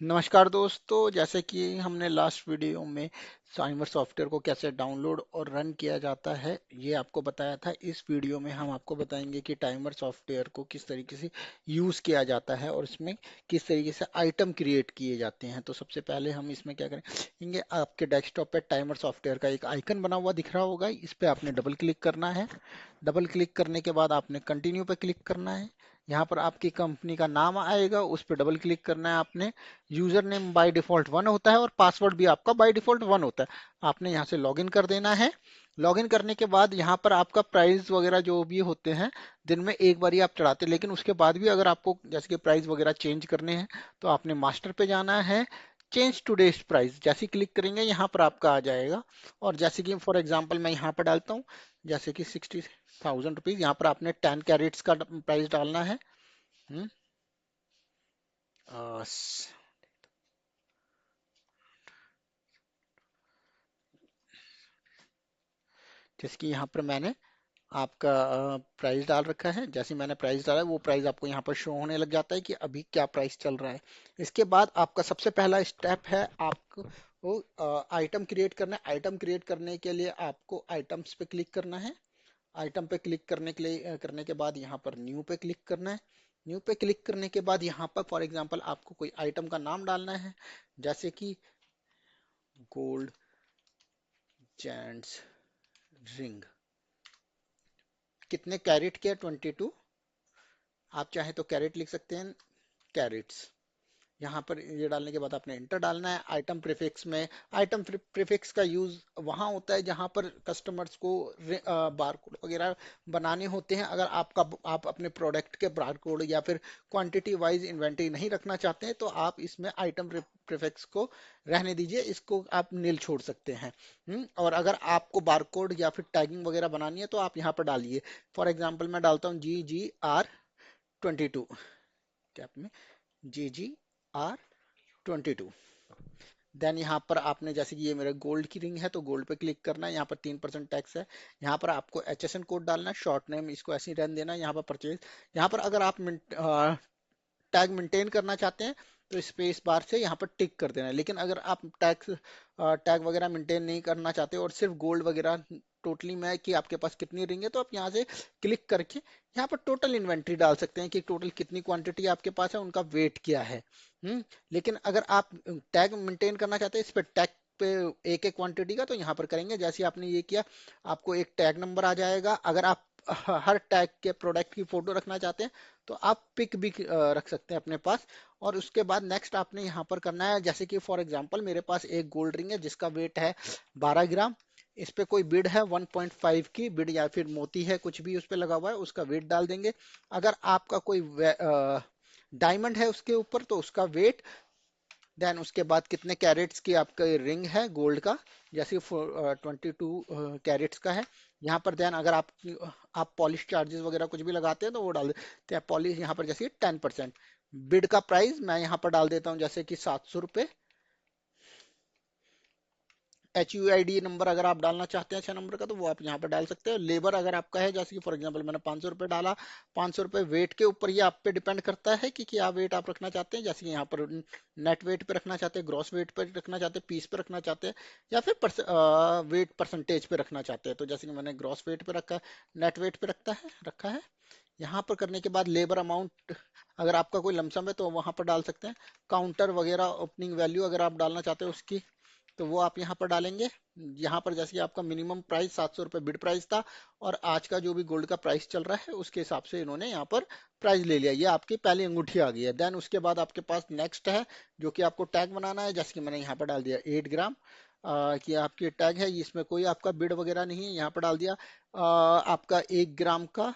नमस्कार दोस्तों, जैसे कि हमने लास्ट वीडियो में टाइमर सॉफ्टवेयर को कैसे डाउनलोड और रन किया जाता है ये आपको बताया था। इस वीडियो में हम आपको बताएंगे कि टाइमर सॉफ्टवेयर को किस तरीके से यूज़ किया जाता है और इसमें किस तरीके से आइटम क्रिएट किए जाते हैं। तो सबसे पहले हम इसमें क्या करेंगे, आपके डेस्कटॉप पे टाइमर सॉफ्टवेयर का एक आइकन बना हुआ दिख रहा होगा, इस पे आपने डबल क्लिक करना है। डबल क्लिक करने के बाद आपने कंटिन्यू पे क्लिक करना है। यहाँ पर आपकी कंपनी का नाम आएगा, उस पर डबल क्लिक करना है आपने। यूजर नेम बाय डिफॉल्ट 1 होता है और पासवर्ड भी आपका बाय डिफॉल्ट 1 होता है। आपने यहाँ से लॉगिन कर देना है। लॉगिन करने के बाद यहाँ पर आपका प्राइस वगैरह जो भी होते हैं, दिन में एक बार ही आप चढ़ाते हैं, लेकिन उसके बाद भी अगर आपको जैसे कि प्राइस वगैरह चेंज करने हैं तो आपने मास्टर पे जाना है। चेंज टूडेज प्राइस जैसे क्लिक करेंगे यहाँ पर आपका आ जाएगा। और जैसे कि फॉर एग्जांपल मैं यहाँ पर डालता हूँ, जैसे कि 60,000 रुपीज, यहाँ पर आपने 10 कैरेट्स का प्राइस डालना है। हम्म, अ, स- जैसे कि यहाँ पर मैंने आपका प्राइस डाल रखा है। जैसे मैंने प्राइस डाला है वो प्राइस आपको यहाँ पर शो होने लग जाता है कि अभी क्या प्राइस चल रहा है। इसके बाद आपका सबसे पहला स्टेप है आपको आइटम क्रिएट करना है। आइटम क्रिएट करने के लिए आपको आइटम्स पे क्लिक करना है। आइटम पे क्लिक करने के लिए करने के बाद यहाँ पर न्यू पे क्लिक करना है। न्यू पे क्लिक करने के बाद यहाँ पर फॉर एग्जांपल आपको कोई आइटम का नाम डालना है, जैसे कि गोल्ड जेंट्स रिंग। कितने कैरेट के? 22। आप चाहे तो कैरेट लिख सकते हैं, कैरेट्स। यहाँ पर ये डालने के बाद आपने इंटर डालना है। आइटम प्रीफिक्स में, आइटम प्रीफिक्स का यूज वहाँ होता है जहाँ पर कस्टमर्स को बारकोड वगैरह बनाने होते हैं। अगर आप अपने प्रोडक्ट के बारकोड या फिर क्वांटिटी वाइज इन्वेंटरी नहीं रखना चाहते हैं तो आप इसमें आइटम प्रीफिक्स को रहने दीजिए, इसको आप नील छोड़ सकते हैं। और अगर आपको बारकोड या फिर टैगिंग वगैरह बनानी है तो आप यहाँ पर डालिए। फॉर एग्जाम्पल मैं डालता हूँ GGR 22 कैप में, GGR 22। देन यहाँ पर आपने जैसे कि ये मेरा गोल्ड की रिंग है तो गोल्ड पे क्लिक करना है। यहाँ पर 3% टैक्स है। यहाँ पर आपको HSN कोड डालना है, शॉर्ट नेम इसको ऐसे ही रहने देना है। यहाँ पर परचेज, यहाँ पर अगर आप टैग मेंटेन करना चाहते हैं तो स्पेस बार से यहाँ पर टिक कर देना है। लेकिन अगर आप टैग वगैरह मेंटेन नहीं करना चाहते और सिर्फ गोल्ड वगैरह टोटली में कि आपके पास कितनी रिंग है, तो आप यहाँ से क्लिक करके यहाँ पर टोटल इन्वेंट्री डाल सकते हैं कि टोटल कितनी क्वांटिटी आपके पास है, उनका वेट क्या है। लेकिन अगर आप टैग मेंटेन करना चाहते हैं इस पर टैग पे एक एक क्वांटिटी का, तो यहाँ पर करेंगे जैसे आपने ये किया, आपको एक टैग नंबर आ जाएगा। अगर आप हर टैग के प्रोडक्ट की फोटो रखना चाहते हैं तो आप पिक भी रख सकते हैं अपने पास। और उसके बाद नेक्स्ट आपने यहाँ पर करना है, जैसे कि फॉर एग्जांपल मेरे पास एक गोल्ड रिंग है जिसका वेट है 12 ग्राम। इस पे कोई बिड है 1.5 की बिड या फिर मोती है कुछ भी उस पे लगा हुआ है, उसका वेट डाल देंगे। अगर आपका कोई डायमंड है उसके ऊपर तो उसका वेट। देन उसके बाद कितने कैरेट्स की आपका रिंग है गोल्ड का, जैसे 22 कैरेट्स का है। यहाँ पर देन अगर आप पॉलिश चार्जेस वगैरह कुछ भी लगाते हैं तो वो डाल देते हैं। पॉलिश यहाँ पर जैसे 10%। बिड का प्राइस मैं यहाँ पर डाल देता हूँ जैसे कि 700 रुपये। HUID नंबर अगर आप डालना चाहते हैं 6 नंबर का तो वो आप यहाँ पे डाल सकते हैं। लेबर अगर आपका है जैसे कि फॉर एग्जांपल मैंने 500 रुपये डाला। 500 रुपये वेट के ऊपर ये आप पे डिपेंड करता है कि क्या वेट आप रखना चाहते हैं। जैसे कि यहाँ पर नेट वेट पे रखना चाहते हैं, ग्रॉस वेट पे रखना चाहते हैं, पीस पे रखना चाहते हैं, या फिर वेट परसेंटेज पे रखना चाहते हैं। तो जैसे कि मैंने ग्रॉस वेट पे रखा है, नेट वेट पे रखा है। यहाँ पर करने के बाद लेबर अमाउंट अगर आपका कोई लमसम है तो वहां पर डाल सकते हैं। काउंटर वगैरह ओपनिंग वैल्यू अगर आप डालना चाहते हैं उसकी, तो वो आप यहाँ पर डालेंगे। यहाँ पर जैसे कि आपका मिनिमम प्राइस 700 रुपये बिड प्राइस था और आज का जो भी गोल्ड का प्राइस चल रहा है उसके हिसाब से इन्होंने यहाँ पर प्राइस ले लिया। ये आपकी पहली अंगूठी आ गई है। देन उसके बाद आपके पास नेक्स्ट है जो कि आपको टैग बनाना है। जैसे कि मैंने यहाँ पर डाल दिया 8 ग्राम कि आपकी टैग है, इसमें कोई आपका बिड वगैरह नहीं है, यहाँ पर डाल दिया। आपका 1 ग्राम का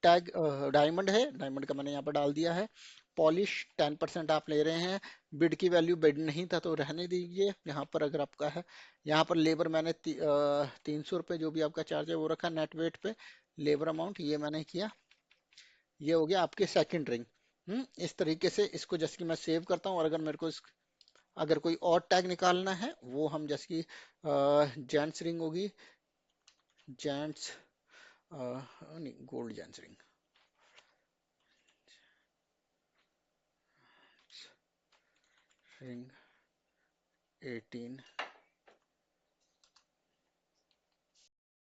टैग डायमंड है, डायमंड का मैंने यहाँ पर डाल दिया है। पॉलिश 10% आप ले रहे हैं, बिड की वैल्यू बिड नहीं था तो रहने दीजिए। यहाँ पर अगर आपका है, यहाँ पर लेबर मैंने 300 रुपये जो भी आपका चार्ज है वो रखा नेट वेट पे। लेबर अमाउंट ये मैंने किया। ये हो गया आपके सेकंड रिंग। इस तरीके से इसको जैसे कि मैं सेव करता हूँ। और अगर मेरे को अगर कोई और टैग निकालना है वो हम जैसे कि जेंट्स रिंग होगी, जेंट्स नहीं गोल्ड जेंट्स रिंग। रिंग 18